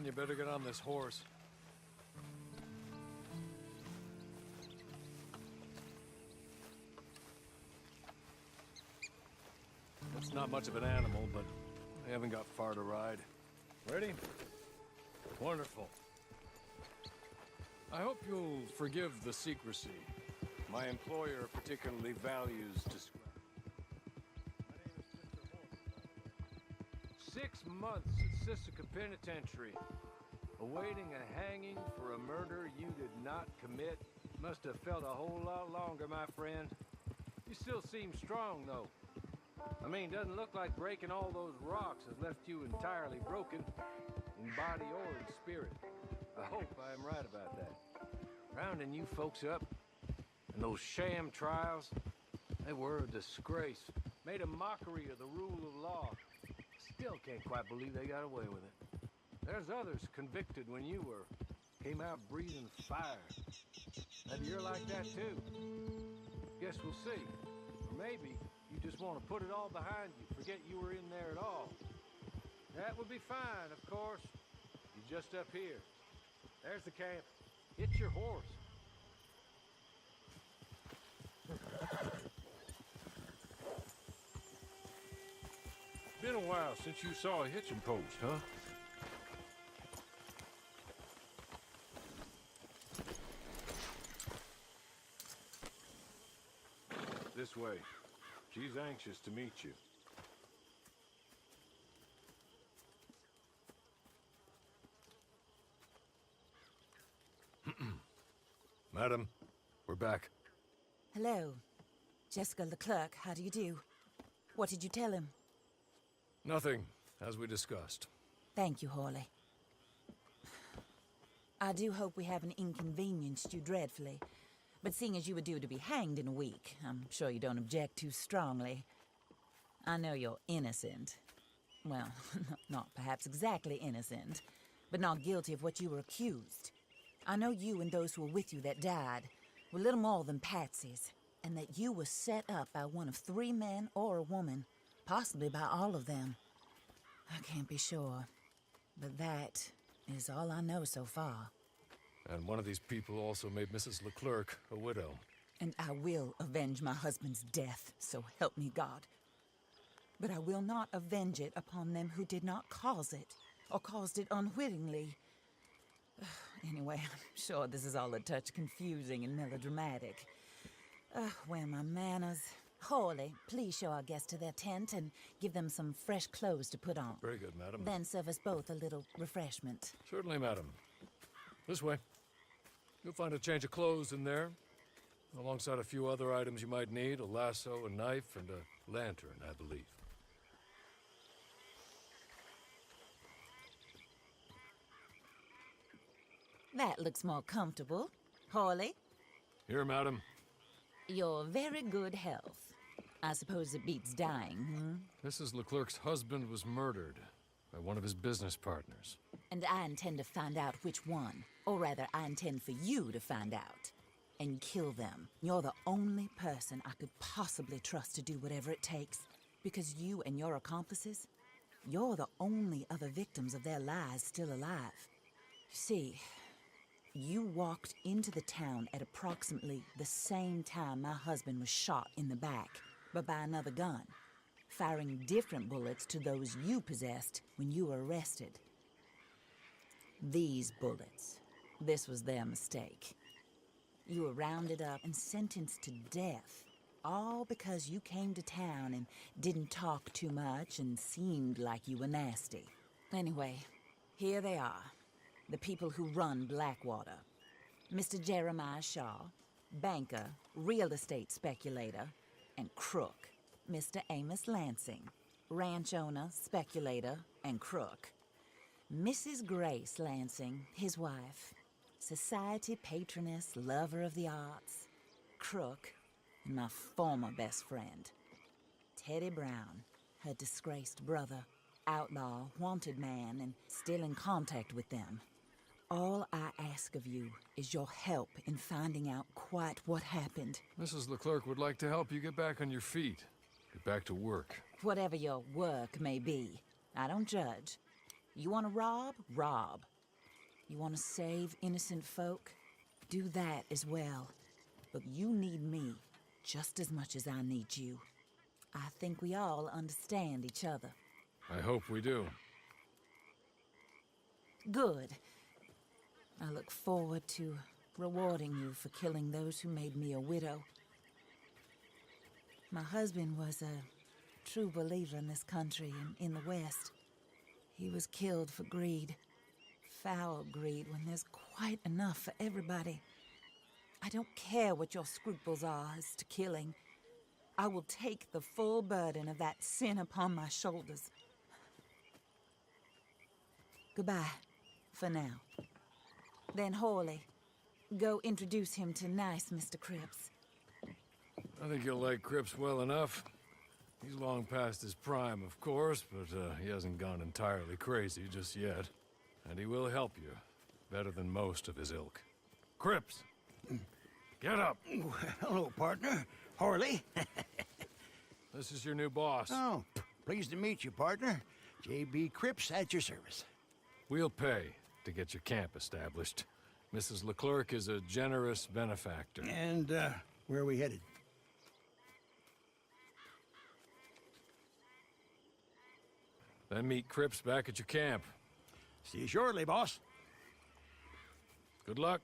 you better get on this horse. It's not much of an animal, but I haven't got far to ride. Ready? Wonderful. I hope you'll forgive the secrecy. My employer particularly values discretion. My name is Mr. Horse. 6 months at Sisika Penitentiary, awaiting a hanging for a murder you did not commit. Must have felt a whole lot longer, my friend. You still seem strong, though. I mean, doesn't look like breaking all those rocks has left you entirely broken, in body or in spirit. I hope I am right about that. Rounding you folks up, and those sham trials, they were a disgrace. Made a mockery of the rule of law. Still can't quite believe they got away with it. There's others convicted when you were. Came out breathing fire. Maybe you're like that too. Guess we'll see. Or maybe you just want to put it all behind you, forget you were in there at all. That would be fine, of course. You're just up here. There's the camp. Hit your horse. Been a while since you saw a hitching post, huh? This way. She's anxious to meet you. Madam, we're back. Hello. Jessica Leclerc, how do you do? What did you tell him? Nothing, as we discussed. Thank you, Hawley. I do hope we haven't inconvenienced you dreadfully. But seeing as you were due to be hanged in a week, I'm sure you don't object too strongly. I know you're innocent. Well, not perhaps exactly innocent, but not guilty of what you were accused. I know you and those who were with you that died were little more than patsies, and that you were set up by one of 3 men or a woman, possibly by all of them. I can't be sure, but that is all I know so far. And one of these people also made Mrs. Leclerc a widow. And I will avenge my husband's death, so help me God. But I will not avenge it upon them who did not cause it, or caused it unwittingly. Anyway, I'm sure this is all a touch confusing and melodramatic. Where are my manners? Hawley, please show our guests to their tent and give them some fresh clothes to put on. Very good, madam. Then serve us both a little refreshment. Certainly, madam. This way. You'll find a change of clothes in there, alongside a few other items you might need, a lasso, a knife, and a lantern, I believe. That looks more comfortable. Hawley? Here, madam. Your very good health. I suppose it beats dying, Mrs. Leclerc's husband was murdered by one of his business partners. And I intend to find out which one. Or rather, I intend for you to find out. And kill them. You're the only person I could possibly trust to do whatever it takes. Because you and your accomplices, you're the only other victims of their lies still alive. You see, you walked into the town at approximately the same time my husband was shot in the back, but by another gun, firing different bullets to those you possessed when you were arrested. These bullets, this was their mistake. You were rounded up and sentenced to death, all because you came to town and didn't talk too much and seemed like you were nasty. Anyway, here they are. The people who run Blackwater. Mr. Jeremiah Shaw, banker, real estate speculator, and crook. Mr. Amos Lansing, ranch owner, speculator, and crook. Mrs. Grace Lansing, his wife, society patroness, lover of the arts, crook, and my former best friend. Teddy Brown, her disgraced brother, outlaw, wanted man, and still in contact with them. All I ask of you is your help in finding out quite what happened. Mrs. Leclerc would like to help you get back on your feet. Get back to work. Whatever your work may be, I don't judge. You want to rob? Rob. You want to save innocent folk? Do that as well. But you need me just as much as I need you. I think we all understand each other. I hope we do. Good. I look forward to rewarding you for killing those who made me a widow. My husband was a true believer in this country and in the West. He was killed for greed. Foul greed when there's quite enough for everybody. I don't care what your scruples are as to killing. I will take the full burden of that sin upon my shoulders. Goodbye, for now. Then Hawley, go introduce him to nice Mr. Cripps. I think you'll like Cripps well enough. He's long past his prime, of course, but he hasn't gone entirely crazy just yet. And he will help you, better than most of his ilk. Cripps! Get up! Hello, partner. Harley. This is your new boss. Oh, pleased to meet you, partner. J.B. Cripps at your service. We'll pay to get your camp established. Mrs. Leclerc is a generous benefactor. And, where are we headed? Then meet Cripps back at your camp. See you shortly, boss. Good luck.